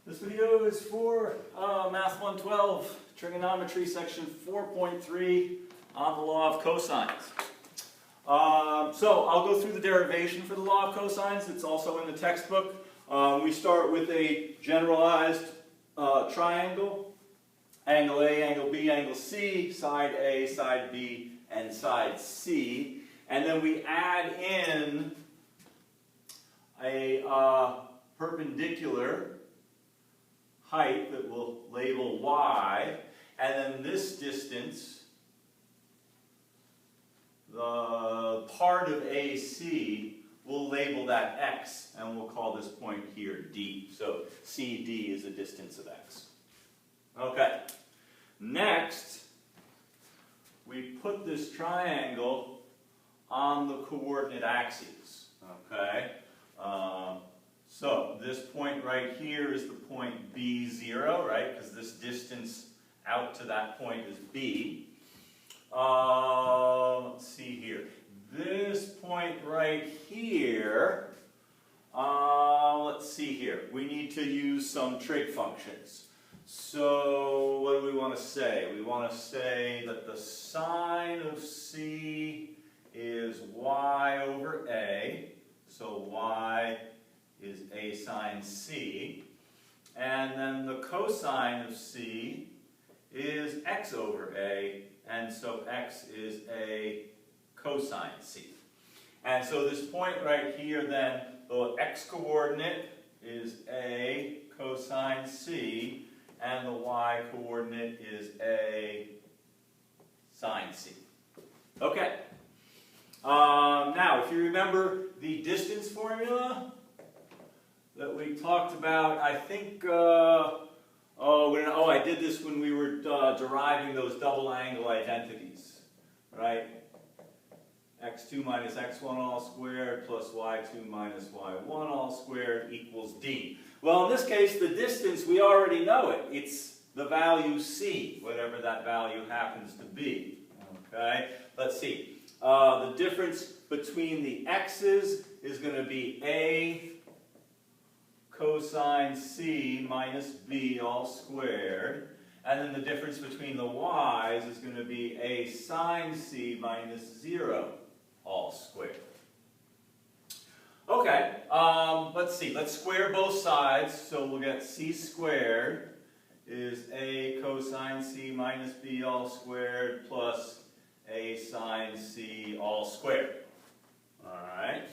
This video is for Math 112, Trigonometry, section 4.3 on the law of cosines. So I'll go through the derivation for the law of cosines. It's also in the textbook. We start with a generalized triangle, angle A, angle B, angle C, side A, side B, and side C. And then we add in a perpendicular height that we'll label y, and then this distance, the part of AC, we'll label that x, and we'll call this point here d. So CD is a distance of x. Okay. Next, we put this triangle on the coordinate axes. Okay. So this point right here is the point B0, right? Because this distance out to that point is B. Let's see here. This point right here, let's see here. We need to use some trig functions. So what do we want to say? We want to say that the sine of C is y over A. So y is A sine C. And then the cosine of C is x over A. And so x is a cosine C. And so this point right here then, the x coordinate is A cosine C, and the y coordinate is A sine C. Okay. Now, if you remember the distance formula that we talked about, I think, I did this when we were deriving those double angle identities, right? x2 minus x1 all squared plus y2 minus y1 all squared equals d. Well, in this case, the distance, we already know it. It's the value c, whatever that value happens to be. Okay? Let's see. The difference between the x's is going to be a cosine c minus b all squared. And then the difference between the y's is going to be a sine c minus 0 all squared. Okay, let's see. Let's square both sides. So we'll get c squared is a cosine c minus b all squared plus a sine c all squared. All right.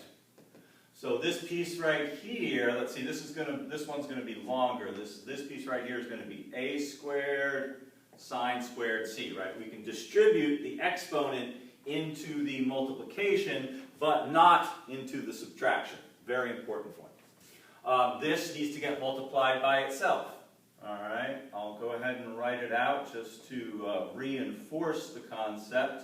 So this piece right here, let's see, this one's going to be longer. This piece right here is going to be a squared sine squared c, right? We can distribute the exponent into the multiplication, but not into the subtraction. Very important point. This needs to get multiplied by itself. All right, I'll go ahead and write it out just to reinforce the concept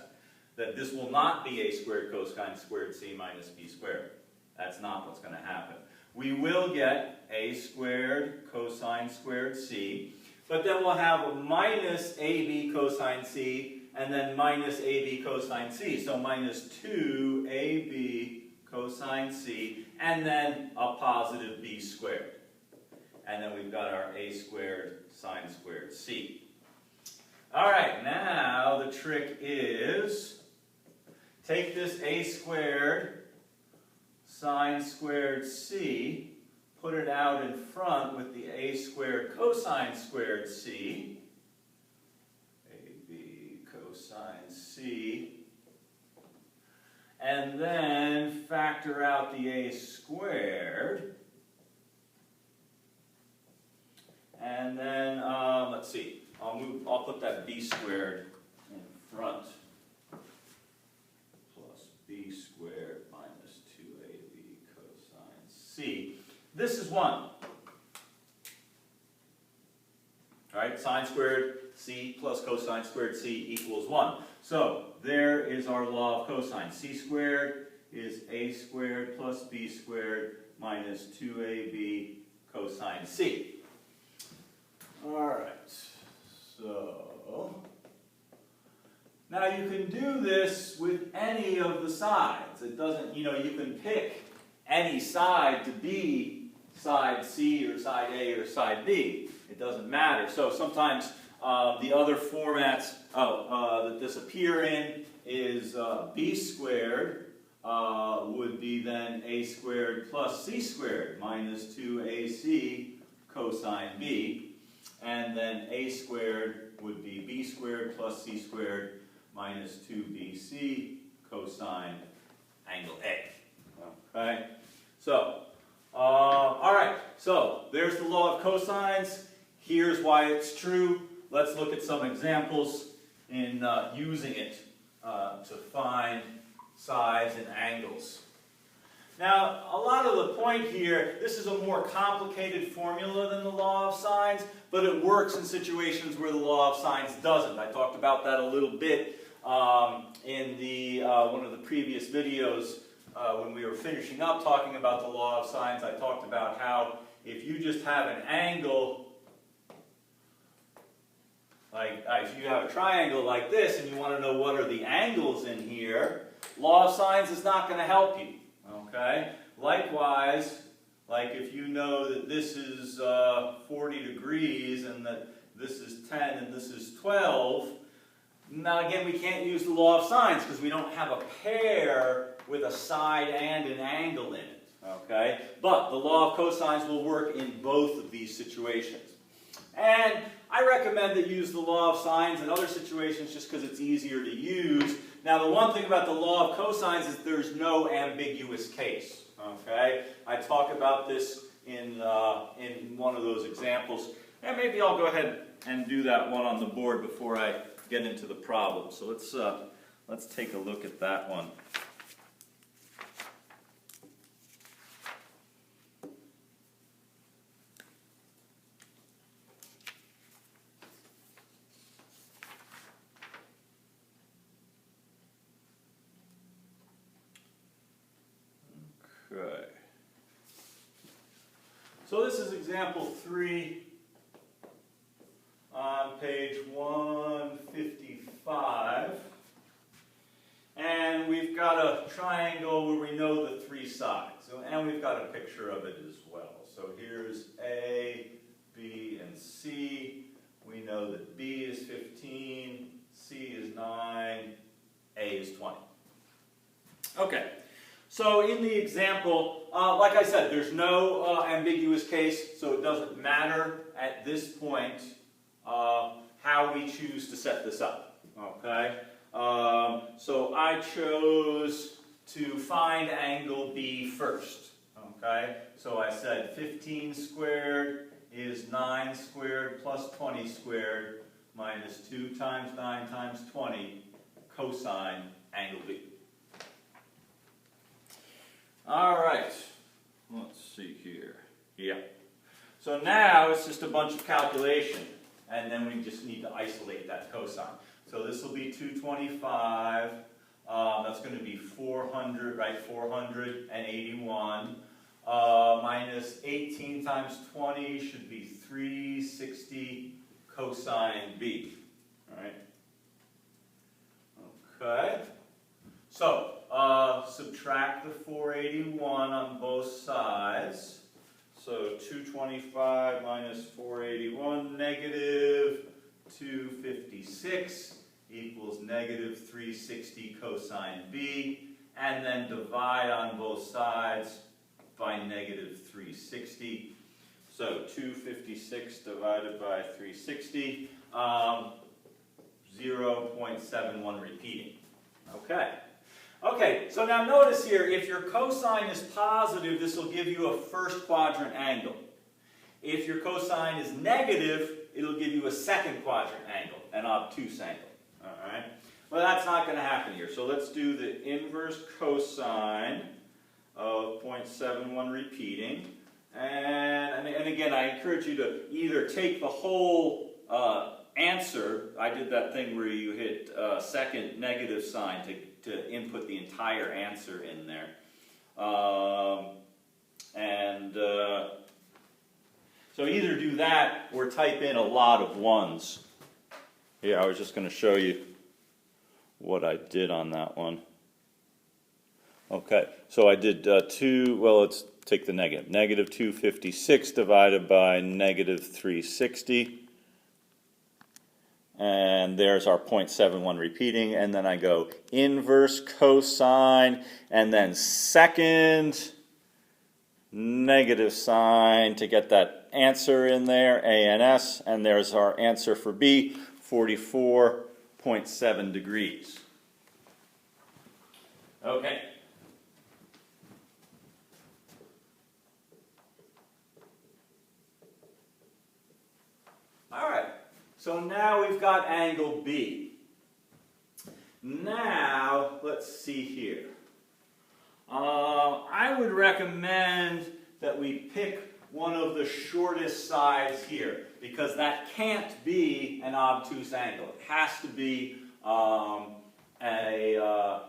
that this will not be a squared cosine squared c minus b squared. That's not what's going to happen. We will get a squared cosine squared c, but then we'll have minus ab cosine c, and then minus ab cosine c. So minus 2ab cosine c, and then a positive b squared. And then we've got our a squared sine squared c. All right, now the trick is take this a squared sine squared c, put it out in front with the a squared cosine squared c, ab cosine c, and then factor out the a squared, and then, let's see, I'll put that b squared in front, plus b squared minus 2ab cosine c. This is 1. All right, sine squared c plus cosine squared c equals 1. So there is our law of cosine. C squared is a squared plus b squared minus 2ab cosine c. All right, so now you can do this with any of the sides. It doesn't, you can pick any side to be side C or side A or side B. It doesn't matter. So sometimes the other formats that this appear in is B squared would be then A squared plus C squared minus 2AC cosine B. And then A squared would be B squared plus C squared minus 2BC cosine angle A. Okay? So, all right. So, there's the law of cosines. Here's why it's true. Let's look at some examples in using it to find sides and angles. Now, a lot of the point here, this is a more complicated formula than the law of sines, but it works in situations where the law of sines doesn't. I talked about that a little bit in the one of the previous videos when we were finishing up talking about the law of sines. I talked about how if you just have an angle, like if you have a triangle like this and you want to know what are the angles in here, law of sines is not going to help you. Okay? Likewise, like if you know that this is 40 degrees and that this is 10 and this is 12, now again we can't use the law of sines because we don't have a pair with a side and an angle in it. Okay? But the law of cosines will work in both of these situations. And I recommend that you use the law of sines in other situations just because it's easier to use. Now the one thing about the law of cosines is there's no ambiguous case. Okay? I talk about this in one of those examples. And maybe I'll go ahead and do that one on the board before I get into the problem. So let's take a look at that one. Okay. So this is example 3 on page 155. And we've got a triangle where we know the 3 sides. And we've got a picture of it as well. So here's A, B, and C. We know that B is 15, C is 9, A is 20. Okay. So in the example, like I said, there's no ambiguous case, so it doesn't matter at this point how we choose to set this up. Okay? So I chose to find angle B first. Okay? So I said 15 squared is 9 squared plus 20 squared minus 2 times 9 times 20 cosine angle B. All right, let's see here. Yeah. So now it's just a bunch of calculation, and then we just need to isolate that cosine. So this will be 225. That's going to be 400, right? 481 minus 18 times 20 should be 360 cosine B. All right. Okay. So subtract the 481 on both sides. So 225 minus 481, negative 256 equals negative 360 cosine B. And then divide on both sides by negative 360. So 256 divided by 360, 0.71 repeating. Okay. Okay, so now notice here, if your cosine is positive, this will give you a first quadrant angle. If your cosine is negative, it'll give you a second quadrant angle, an obtuse angle. All right? Well, that's not going to happen here. So let's do the inverse cosine of 0.71 repeating. And again, I encourage you to either take the whole answer. I did that thing where you hit second negative sign to input the entire answer in there. So either do that or type in a lot of ones. Here, I was just going to show you what I did on that one. Okay, so I did it's take the negative. Negative 256 divided by negative 360. And there's our 0.71 repeating, and then I go inverse cosine, and then second negative sign to get that answer in there, ANS, and there's our answer for B, 44.7 degrees. Okay. All right. So now we've got angle B. Now, let's see here. I would recommend that we pick one of the shortest sides here, because that can't be an obtuse angle. It has to be an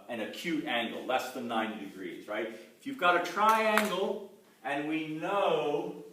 acute angle, less than 90 degrees, right? If you've got a triangle, and we know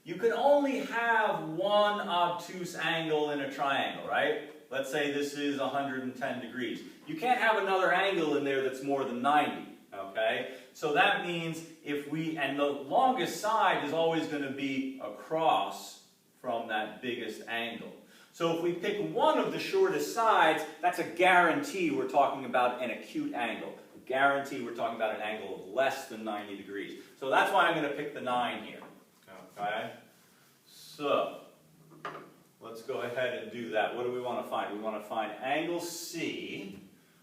you can only have one obtuse angle in a triangle, right? Let's say this is 110 degrees. You can't have another angle in there that's more than 90, okay? So that means if we, and the longest side is always going to be across from that biggest angle. So if we pick one of the shortest sides, that's a guarantee we're talking about an acute angle. A guarantee we're talking about an angle of less than 90 degrees. So that's why I'm going to pick the 9 here. Okay, so let's go ahead and do that. What do we want to find? We want to find angle C.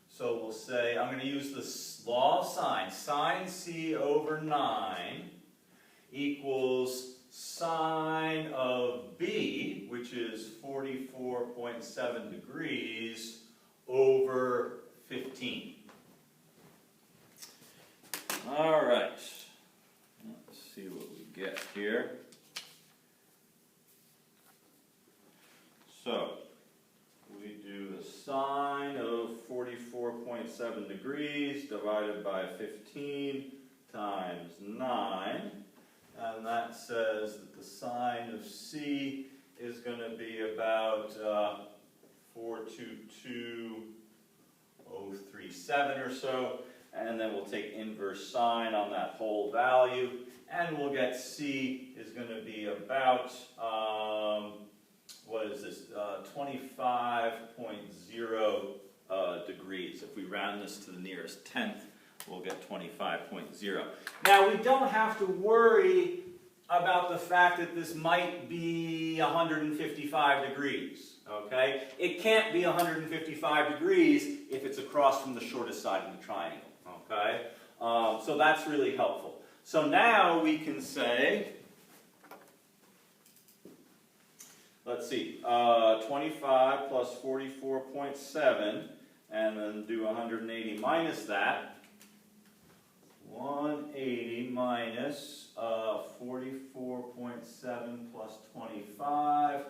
So we'll say, I'm going to use the law of sine. Sine C over 9 equals sine of B, which is 44.7 degrees, over 15. All right. Let's see what we get here. So, we do the sine of 44.7 degrees divided by 15 times 9. And that says that the sine of C is going to be about 422,037 or so. And then we'll take inverse sine on that whole value. And we'll get C is going to be about, what is this, 25.0 degrees. If we round this to the nearest tenth, we'll get 25.0. Now, we don't have to worry about the fact that this might be 155 degrees, okay? It can't be 155 degrees if it's across from the shortest side of the triangle, okay? So that's really helpful. So now we can say, let's see, 25 plus 44.7, and then do 180 minus that. 180 minus 44.7 plus 25.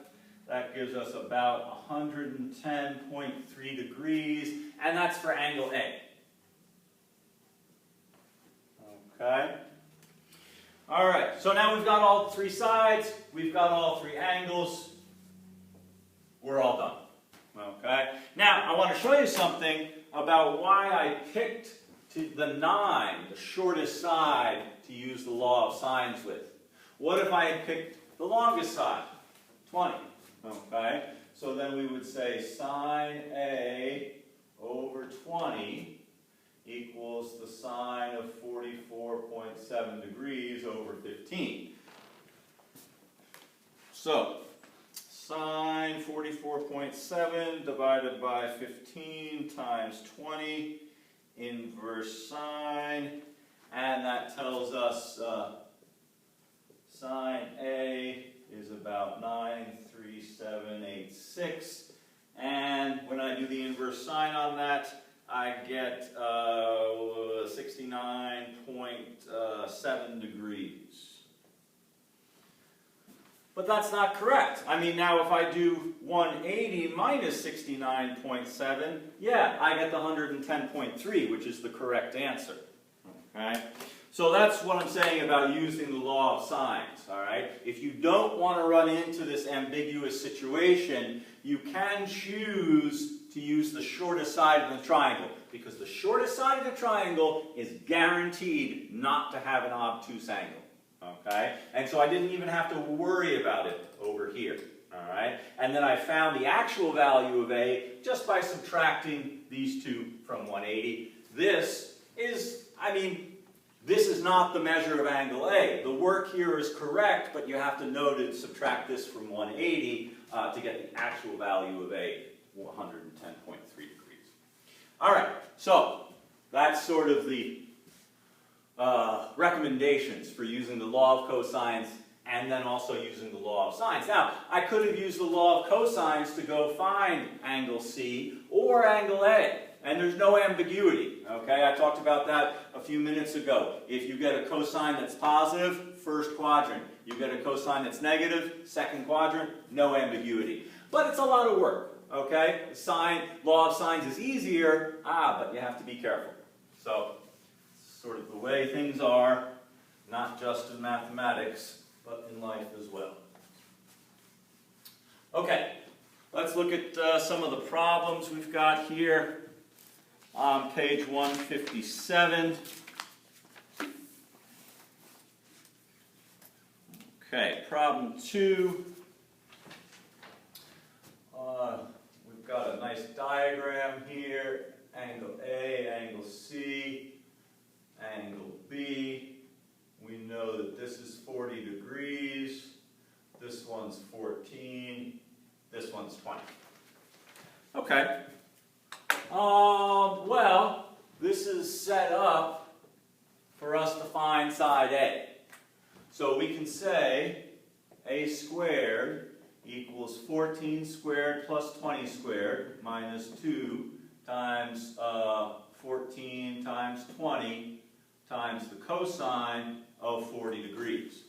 That gives us about 110.3 degrees, and that's for angle A. Okay? All right, so now we've got all three sides, we've got all three angles, we're all done. Okay? Now, I want to show you something about why I picked the 9, the shortest side, to use the law of sines with. What if I had picked the longest side, 20? Okay, so then we would say sine A over 20 equals the sine of 44.7 degrees over 15. So, sine 44.7 divided by 15 times 20, inverse sine, and that tells us sine A is about 93786, and when I do the inverse sine on that, I get 69.7 degrees. But that's not correct. I mean, now if I do 180 minus 69.7, yeah, I get the 110.3, which is the correct answer. Okay? So that's what I'm saying about using the law of sines, all right? If you don't want to run into this ambiguous situation, you can choose to use the shortest side of the triangle, because the shortest side of the triangle is guaranteed not to have an obtuse angle, okay? And so I didn't even have to worry about it over here, all right? And then I found the actual value of A just by subtracting these two from 180. This is, this is not the measure of angle A. The work here is correct, but you have to know to subtract this from 180 to get the actual value of A, 110.3 degrees. All right, so that's sort of the recommendations for using the law of cosines and then also using the law of sines. Now, I could have used the law of cosines to go find angle C or angle A. And there's no ambiguity, okay? I talked about that a few minutes ago. If you get a cosine that's positive, first quadrant. You get a cosine that's negative, second quadrant, no ambiguity. But it's a lot of work, okay? Law of sines is easier, but you have to be careful. So, sort of the way things are, not just in mathematics, but in life as well. Okay, let's look at some of the problems we've got here. On page 157. Okay, problem 2. We've got a nice diagram here. Angle A, angle C, angle B. We know that this is 40 degrees. This one's 14. This one's 20. Okay. Well, this is set up for us to find side A. So we can say A squared equals 14 squared plus 20 squared minus 2 times 14 times 20 times the cosine of 40 degrees.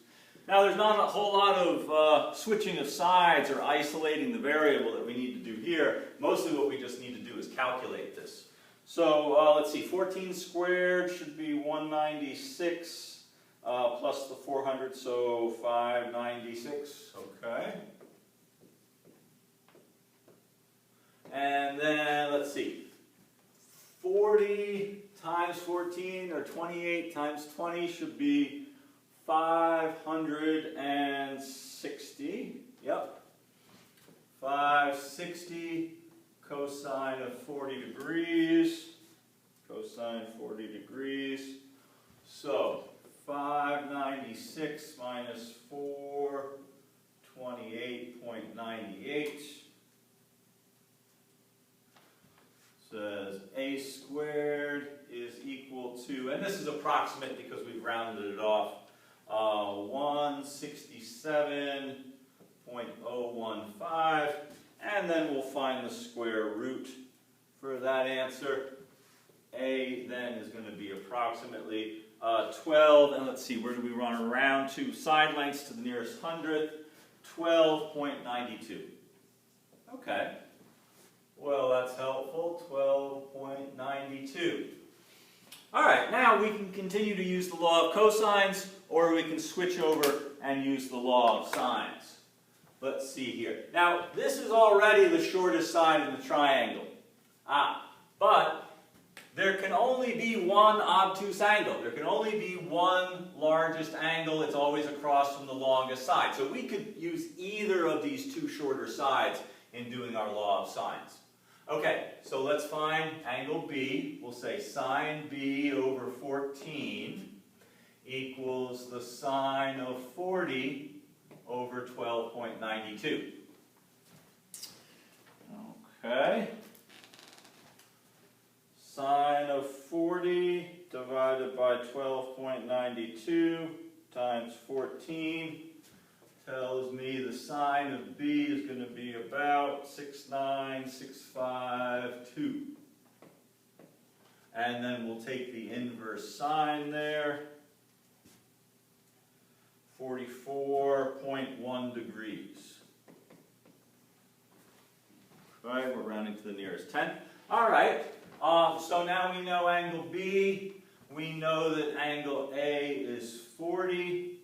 Now, there's not a whole lot of switching of sides or isolating the variable that we need to do here. Mostly what we just need to do is calculate this. So let's see, 14 squared should be 196 plus the 400, so 596, okay. And then, let's see, 40 times 14, or 28 times 20 should be 560, yep. 560 cosine of 40 degrees, cosine 40 degrees. So 596 minus 4, 28.98. Says A squared is equal to, and this is approximate because we've rounded it off, 167.015, and then we'll find the square root for that answer. A then is going to be approximately 12, and let's see, where do we run around to? Side lengths to the nearest hundredth, 12.92. Okay, well that's helpful, 12.92. All right, now we can continue to use the law of cosines, or we can switch over and use the law of sines. Let's see here. Now, this is already the shortest side of the triangle. But there can only be one obtuse angle. There can only be one largest angle. It's always across from the longest side. So we could use either of these two shorter sides in doing our law of sines. Okay, so let's find angle B. We'll say sine B over 14 equals the sine of 40 over 12.92. Okay. Sine of 40 divided by 12.92 times 14 tells me the sine of B is going to be about 69652. And then we'll take the inverse sine there, 44.1 degrees. Right, we're rounding to the nearest tenth. All right, so now we know angle B. we know that angle A is 40,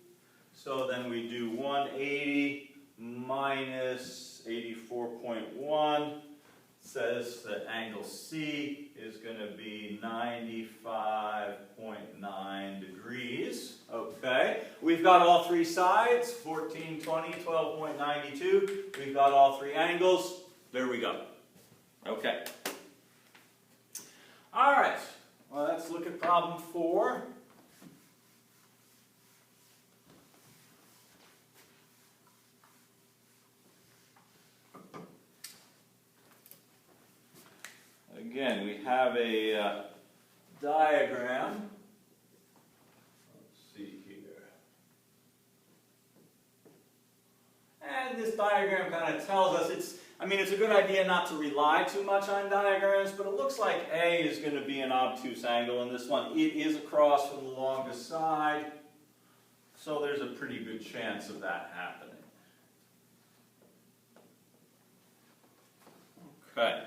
so then we do 180 minus 84.1, says that angle C is going to be 95.9 degrees. Okay, we've got all three sides, 14, 20, 12.92. We've got all three angles. There we go. Okay. All right, well, let's look at problem 4. Again, we have a diagram. Let's see here. And this diagram kind of tells us it's a good idea not to rely too much on diagrams, but it looks like A is going to be an obtuse angle in this one. It is across from the longest side, so there's a pretty good chance of that happening. Okay.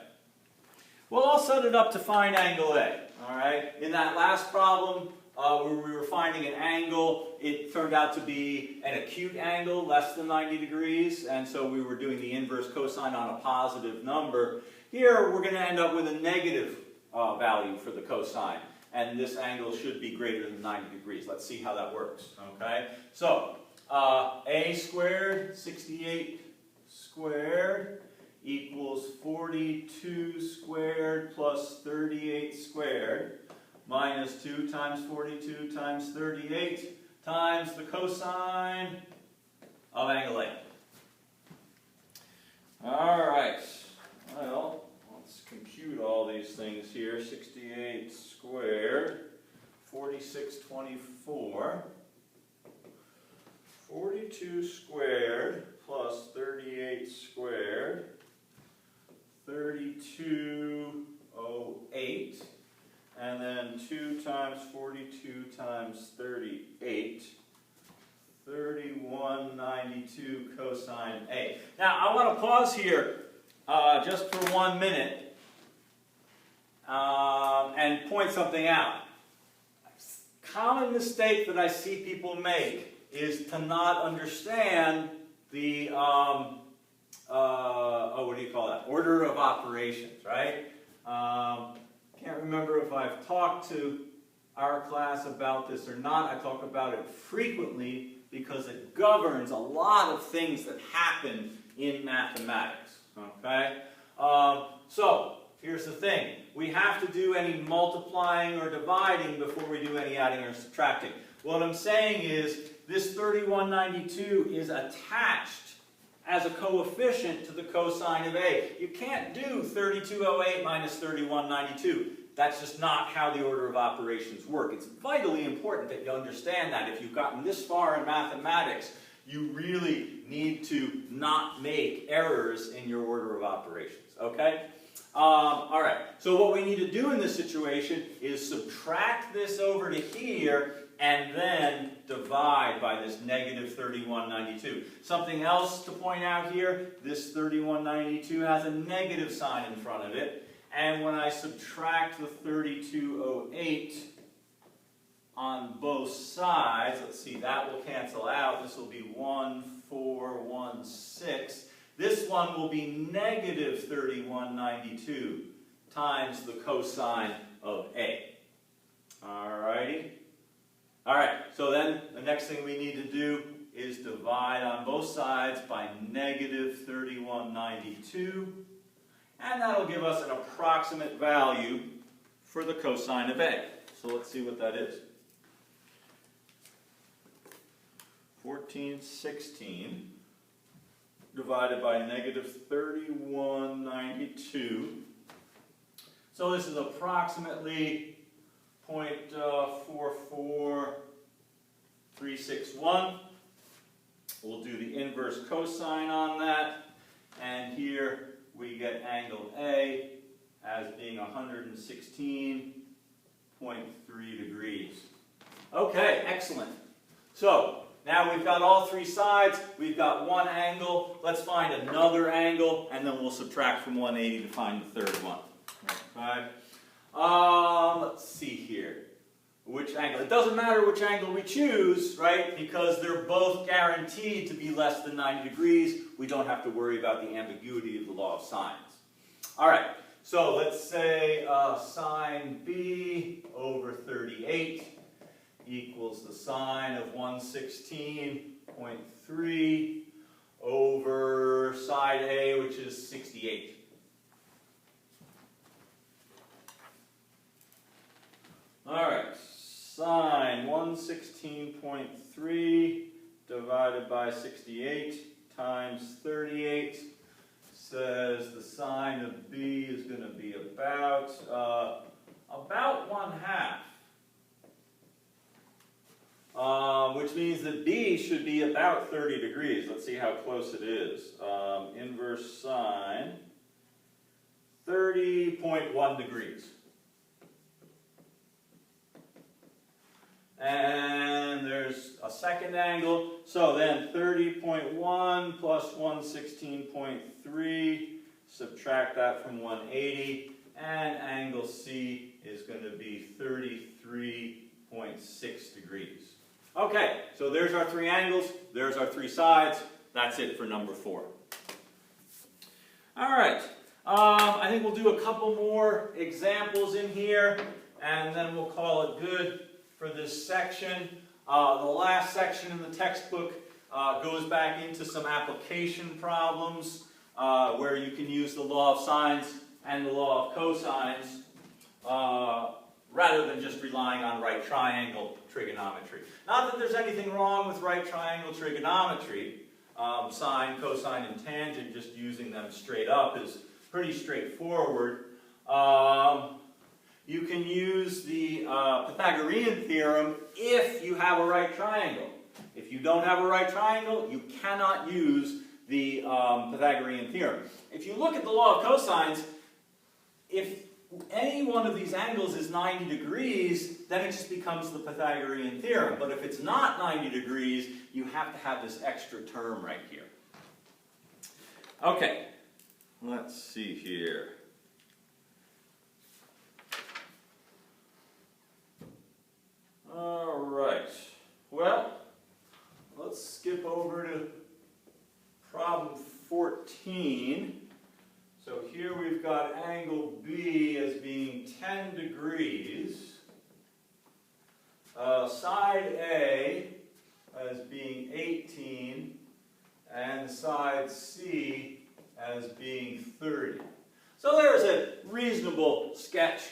Well, I'll set it up to find angle A. All right. In that last problem, where we were finding an angle, it turned out to be an acute angle, less than 90 degrees, and so we were doing the inverse cosine on a positive number. Here, we're going to end up with a negative value for the cosine, and this angle should be greater than 90 degrees. Let's see how that works. Okay. So, A squared, 68 squared, equals 42 squared plus 38 squared minus 2 times 42 times 38 times the cosine of angle A. All right, well, let's compute all these things here. 68 squared, 4624. 42 squared plus 38 squared, 3208, and then 2 times 42 times 38, 3192 cosine A. Now, I want to pause here just for 1 minute and point something out. Common mistake that I see people make is to not understand the order of operations, right? Can't remember if I've talked to our class about this or not. I talk about it frequently because it governs a lot of things that happen in mathematics, okay? So, here's the thing. We have to do any multiplying or dividing before we do any adding or subtracting. What I'm saying is this 3192 is attached as a coefficient to the cosine of A. You can't do 3208 minus 3192. That's just not how the order of operations work. It's vitally important that you understand that. If you've gotten this far in mathematics, you really need to not make errors in your order of operations, okay? All right, so what we need to do in this situation is subtract this over to here and then divide by this negative 3192. Something else to point out here, this 3192 has a negative sign in front of it, and when I subtract the 3208 on both sides, let's see, that will cancel out. This will be 1416. This one will be negative 3192 times the cosine of A. Alrighty? Alright, so then the next thing we need to do is divide on both sides by negative 3192, and that'll give us an approximate value for the cosine of A. So let's see what that is. 1416 divided by negative 3192. So this is approximately 0.44361. We'll do the inverse cosine on that, and here we get angle A as being 116.3 degrees. Okay, excellent. So now we've got all three sides, we've got one angle, let's find another angle, and then we'll subtract from 180 to find the third one. Okay. Let's see here. which angle. It doesn't matter which angle we choose, right? Because they're both guaranteed to be less than 90 degrees. We don't have to worry about the ambiguity of the law of sines. All right, so let's say sine B over 38 equals the sine of 116.3 over side A, which is 68. All right, sine 116.3 divided by 68 times 38 says the sine of B is going to be about 1/2. Which means that B should be about 30 degrees. Let's see how close it is. Inverse sine, 30.1 degrees. And there's a second angle. So then 30.1 plus 116.3, subtract that from 180, and angle C is going to be 33.6 degrees. Okay, so there's our three angles, there's our three sides. That's it for number 4. All right, I think we'll do a couple more examples in here, and then we'll call it good for this section. The last section in the textbook goes back into some application problems where you can use the law of sines and the law of cosines rather than just relying on right triangle trigonometry. Not that there's anything wrong with right triangle trigonometry. Sine, cosine, and tangent, just using them straight up is pretty straightforward. You can use the Pythagorean theorem if you have a right triangle. If you don't have a right triangle, you cannot use the Pythagorean theorem. If you look at the law of cosines, if any one of these angles is 90 degrees, then it just becomes the Pythagorean theorem. But if it's not 90 degrees, you have to have this extra term right here. Okay, let's see here. All right, well, let's skip over to problem 14. So here we've got angle B as being 10 degrees, side A as being 18, and side C as being 30. So there's a reasonable sketch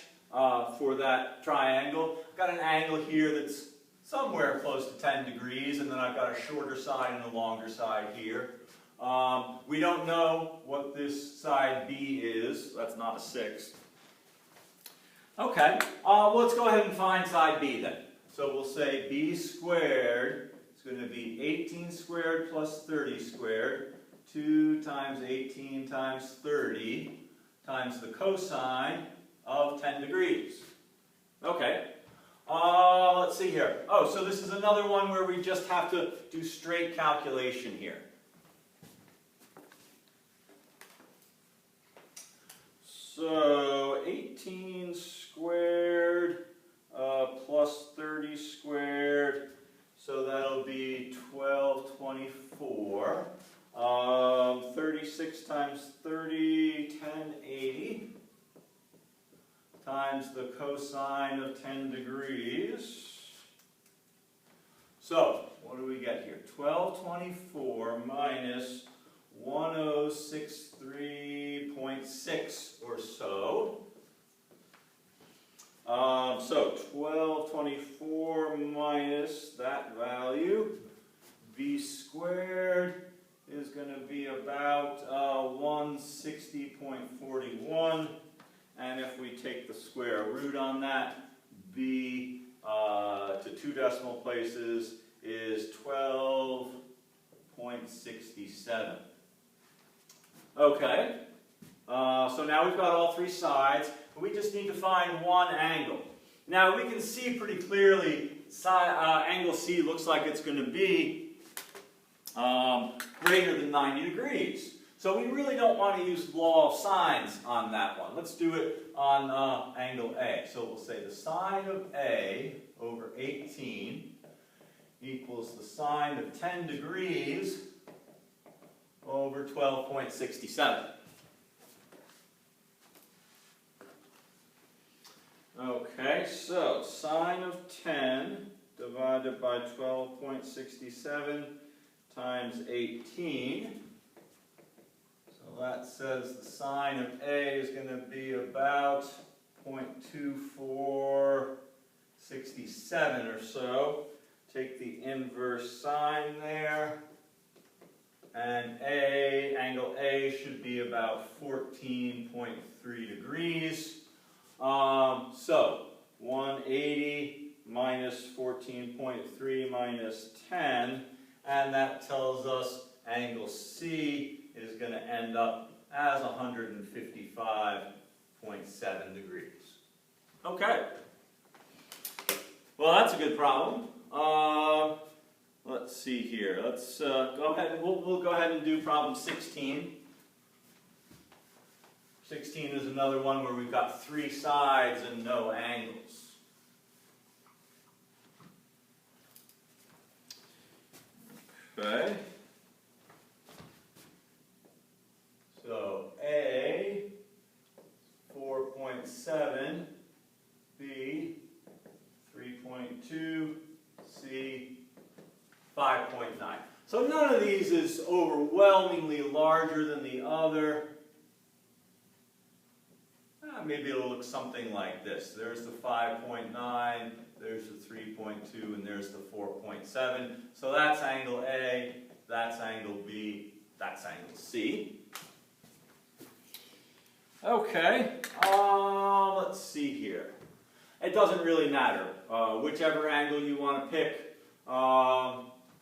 for that triangle. I've got an angle here that's somewhere close to 10 degrees, and then I've got a shorter side and a longer side here. We don't know what this side B is. That's not a 6. Okay, let's go ahead and find side B then. So we'll say B squared is going to be 18 squared plus 30 squared. 2 times 18 times 30 times the cosine of 10 degrees. Okay, let's see here. Oh, so this is another one where we just have to do straight calculation here. So 18 squared plus 30 squared, so that'll be 1224. 36 times 30, 1080, times the cosine of 10 degrees. So, what do we get here? 1224 minus 1063.6 or so. So 1224 minus that value, b squared is going to be about 160.41, and if we take the square root on that, b to 2 decimal places is 12.67. Okay, so now we've got all three sides, and we just need to find one angle. Now we can see pretty clearly angle C looks like it's going to be greater than 90 degrees. So we really don't want to use law of sines on that one. Let's do it on angle A. So we'll say the sine of A over 18 equals the sine of 10 degrees over 12.67. Okay, so sine of 10 divided by 12.67 times 18. So that says the sine of A is going to be about 0.2467 or so. Take the inverse sine there, and angle A should be about 14.3 degrees. So 180 minus 14.3 minus 10, and that tells us angle C is going to end up as 155.7 degrees. Okay. Well, that's a good problem. Let's see here. Let's go ahead. We'll go ahead and do problem 16. 16 is another one where we've got three sides and no angles. Okay. So A, 4.7, B, 3.2, C, 5.9. So none of these is overwhelmingly larger than the other. Maybe it'll look something like this. There's the 5.9, there's the 3.2, and there's the 4.7. So that's angle A, that's angle B, that's angle C. Okay, let's see here. It doesn't really matter. Whichever angle you want to pick,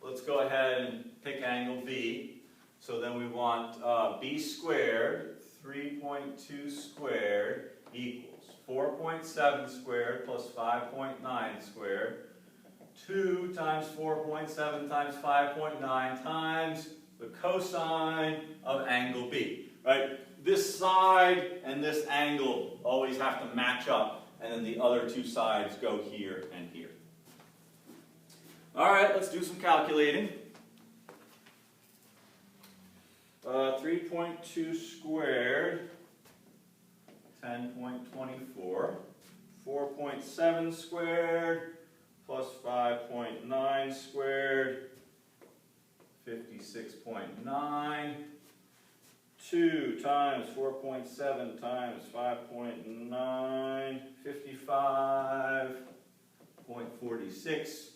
let's go ahead and pick angle B. So then we want B squared, 3.2 squared equals 4.7 squared plus 5.9 squared. 2 times 4.7 times 5.9 times the cosine of angle B. Right? This side and this angle always have to match up, and then the other two sides go here and here. All right, let's do some calculating. 3.2 squared, 10.24. 4.7 squared plus 5.9 squared, 56.9. 2 times 4.7 times 5.9, 55.46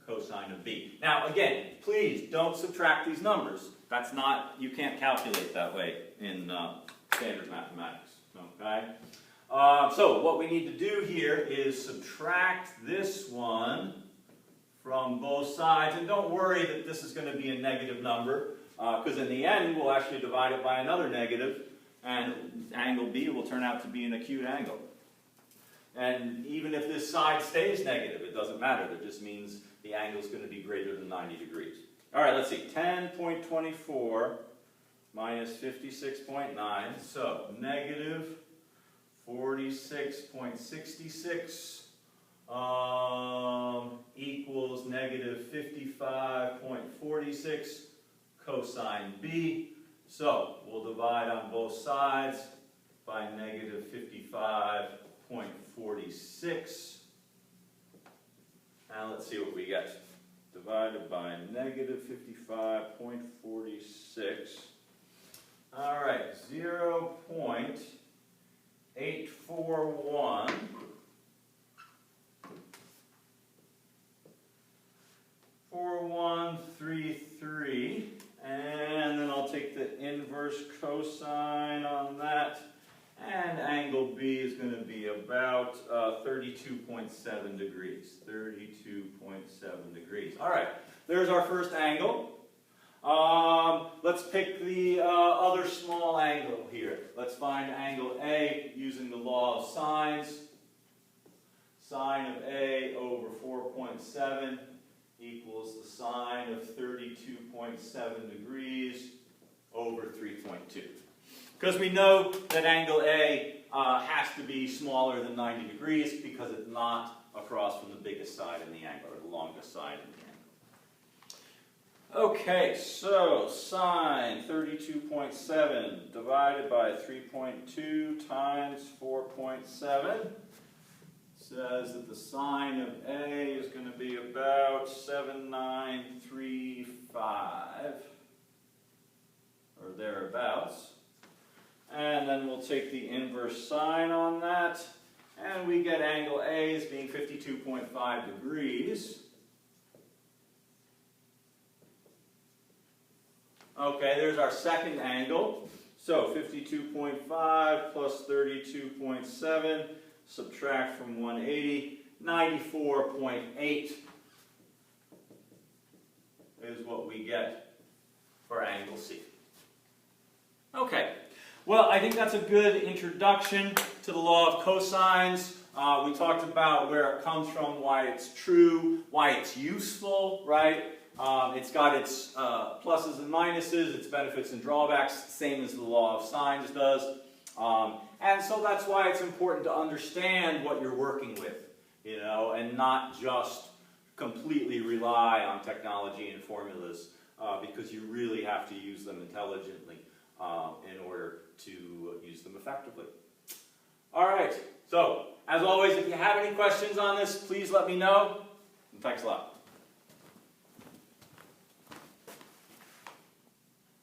cosine of B. Now again, please don't subtract these numbers. That's not, you can't calculate that way in standard mathematics. Okay? So what we need to do here is subtract this one from both sides. And don't worry that this is going to be a negative number, because in the end we'll actually divide it by another negative, and angle B will turn out to be an acute angle. And even if this side stays negative, it doesn't matter. That just means the angle is going to be greater than 90 degrees. All right, let's see. 10.24 minus 56.9. So negative 46.66 equals negative 55.46 cosine B. So we'll divide on both sides by negative 55.46. Now let's see what we get. Divided by negative 55.46. All right, 0.841. 4133, and then I'll take the inverse cosine on that, and angle B is going to be about 32.7 degrees. 32.7 degrees. All right, there's our first angle. Let's pick the other small angle here. Let's find angle A using the law of sines. Sine of A over 4.7 equals the sine of 32.7 degrees over 3.2. Because we know that angle A has to be smaller than 90 degrees because it's not across from the biggest side in the angle, or the longest side in the angle. Okay, so sine 32.7 divided by 3.2 times 4.7 says that the sine of A is going to be about 7935, or thereabouts. And then we'll take the inverse sine on that, and we get angle A as being 52.5 degrees. Okay, there's our second angle. So 52.5 plus 32.7, subtract from 180, 94.8 is what we get for angle C. Okay, well, I think that's a good introduction to the law of cosines. We talked about where it comes from, why it's true, why it's useful, right? It's got its pluses and minuses, its benefits and drawbacks, same as the law of sines does. And so that's why it's important to understand what you're working with, you know, and not just completely rely on technology and formulas, because you really have to use them intelligently in order to use them effectively. All right, so as always, if you have any questions on this, please let me know, and thanks a lot.